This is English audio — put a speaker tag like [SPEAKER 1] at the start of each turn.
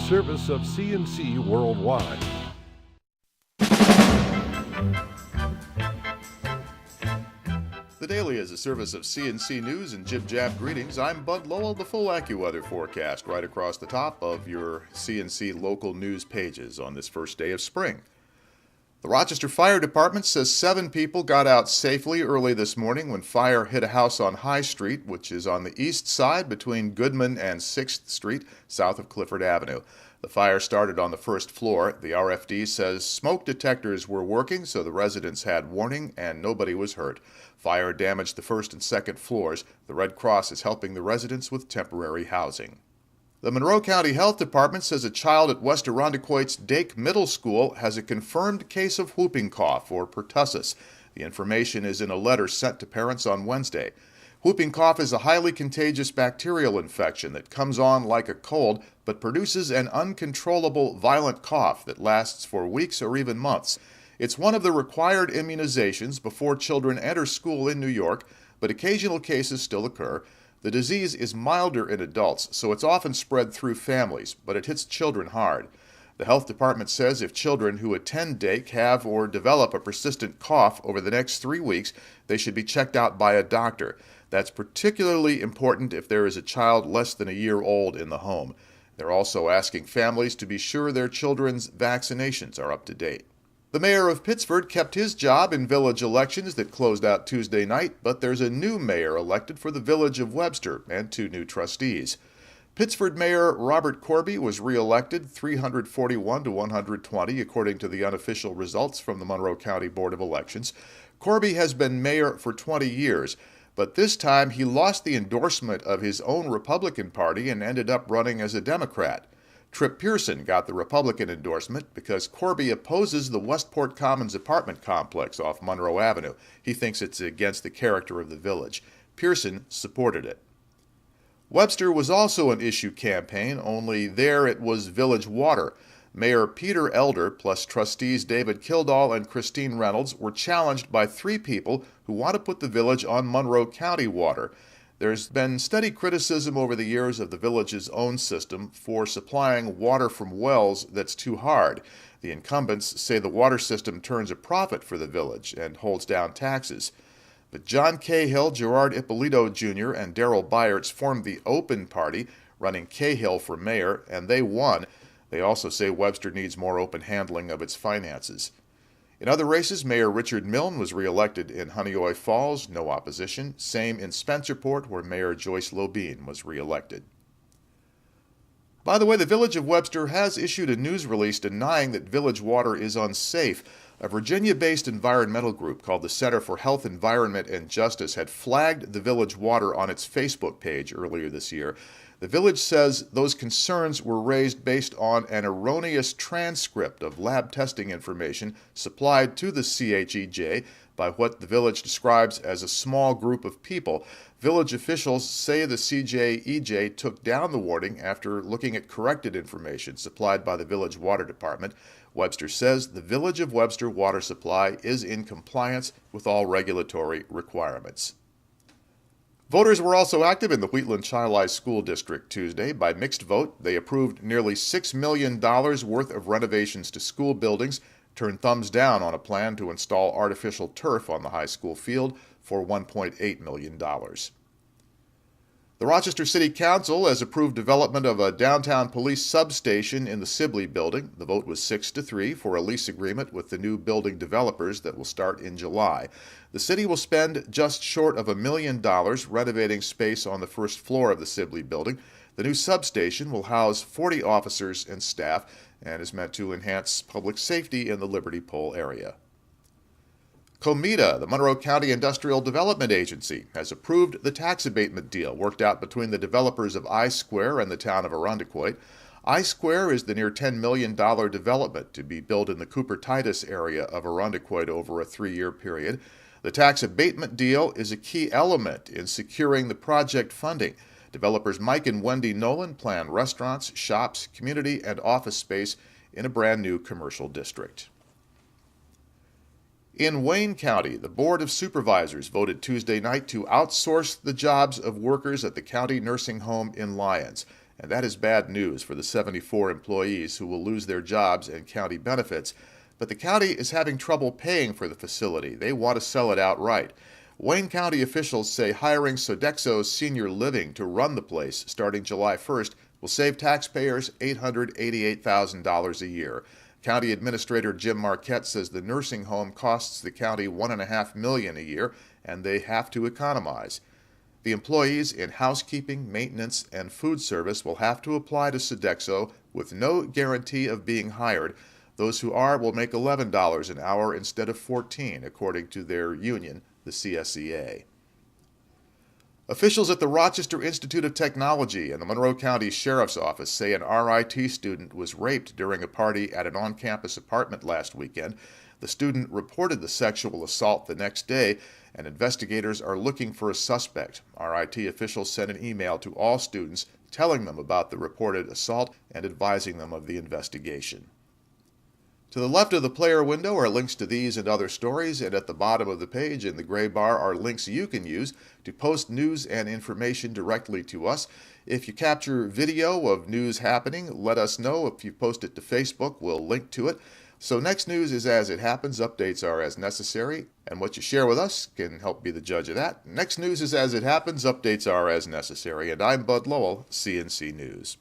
[SPEAKER 1] service of CNC Worldwide.
[SPEAKER 2] The Daily is a service of CNC News and Jib Jab Greetings. I'm Bud Lowell, the full AccuWeather forecast right across the top of your CNC local news pages on this first day of spring. The Rochester Fire Department says 7 people got out safely early this morning when fire hit a house on High Street, which is on the east side between Goodman and 6th Street, south of Clifford Avenue. The fire started on the first floor. The RFD says smoke detectors were working, so the residents had warning and nobody was hurt. Fire damaged the first and second floors. The Red Cross is helping the residents with temporary housing. The Monroe County Health Department says a child at West Arundecoit's Dake Middle School has a confirmed case of whooping cough, or pertussis. The information is in a letter sent to parents on Wednesday. Whooping cough is a highly contagious bacterial infection that comes on like a cold, but produces an uncontrollable, violent cough that lasts for weeks or even months. It's one of the required immunizations before children enter school in New York, but occasional cases still occur. The disease is milder in adults, so it's often spread through families, but it hits children hard. The health department says if children who attend Dake have or develop a persistent cough over the next 3 weeks, they should be checked out by a doctor. That's particularly important if there is a child less than a year old in the home. They're also asking families to be sure their children's vaccinations are up to date. The mayor of Pittsford kept his job in village elections that closed out Tuesday night, but there's a new mayor elected for the village of Webster and 2 new trustees. Pittsford Mayor Robert Corby was re-elected 341 to 120, according to the unofficial results from the Monroe County Board of Elections. Corby has been mayor for 20 years, but this time he lost the endorsement of his own Republican Party and ended up running as a Democrat. Trip Pearson got the Republican endorsement because Corby opposes the Westport Commons apartment complex off Monroe Avenue. He thinks it's against the character of the village. Pearson supported it. Webster was also an issue campaign, only there it was village water. Mayor Peter Elder plus trustees David Kildall and Christine Reynolds were challenged by 3 people who want to put the village on Monroe County water. There's been steady criticism over the years of the village's own system for supplying water from wells that's too hard. The incumbents say the water system turns a profit for the village and holds down taxes. But John Cahill, Gerard Ippolito Jr., and Darrell Byerts formed the Open Party, running Cahill for mayor, and they won. They also say Webster needs more open handling of its finances. In other races, Mayor Richard Milne was re-elected in Honeoye Falls, no opposition. Same in Spencerport, where Mayor Joyce Lobine was re-elected. By the way, the Village of Webster has issued a news release denying that village water is unsafe. A Virginia-based environmental group called the Center for Health, Environment, and Justice had flagged the village water on its Facebook page earlier this year. The village says those concerns were raised based on an erroneous transcript of lab testing information supplied to the CHEJ by what the village describes as a small group of people. Village officials say the CJEJ took down the warning after looking at corrected information supplied by the village water department. Webster says the Village of Webster water supply is in compliance with all regulatory requirements. Voters were also active in the Wheatland-Chili School District Tuesday. By mixed vote, they approved nearly $6 million worth of renovations to school buildings, turned thumbs down on a plan to install artificial turf on the high school field for $1.8 million. The Rochester City Council has approved development of a downtown police substation in the Sibley building. The vote was 6-3 for a lease agreement with the new building developers that will start in July. The city will spend just short of $1 million renovating space on the first floor of the Sibley building. The new substation will house 40 officers and staff and is meant to enhance public safety in the Liberty Pole area. COMIDA, the Monroe County Industrial Development Agency, has approved the tax abatement deal worked out between the developers of I-Square and the town of Arundecoit. I-Square is the near $10 million development to be built in the Cooper-Titus area of Arundecoit over a 3-year period. The tax abatement deal is a key element in securing the project funding. Developers Mike and Wendy Nolan plan restaurants, shops, community, and office space in a brand new commercial district. In Wayne County, the Board of Supervisors voted Tuesday night to outsource the jobs of workers at the county nursing home in Lyons. and that is bad news for the 74 employees who will lose their jobs and county benefits. But the county is having trouble paying for the facility. They want to sell it outright. Wayne County officials say hiring Sodexo Senior Living to run the place starting July 1st will save taxpayers $888,000 a year. County Administrator Jim Marquette says the nursing home costs the county $1.5 million a year, and they have to economize. The employees in housekeeping, maintenance, and food service will have to apply to Sodexo with no guarantee of being hired. Those who are will make $11 an hour instead of $14, according to their union, the CSEA. Officials at the Rochester Institute of Technology and the Monroe County Sheriff's Office say an RIT student was raped during a party at an on-campus apartment last weekend. The student reported the sexual assault the next day, and investigators are looking for a suspect. RIT officials sent an email to all students telling them about the reported assault and advising them of the investigation. To the left of the player window are links to these and other stories, and at the bottom of the page in the gray bar are links you can use to post news and information directly to us. If you capture video of news happening, let us know. If you post it to Facebook, we'll link to it. So next news is as it happens, updates are as necessary, and what you share with us can help be the judge of that. Next news is as it happens, updates are as necessary, and I'm Bud Lowell, CNC News.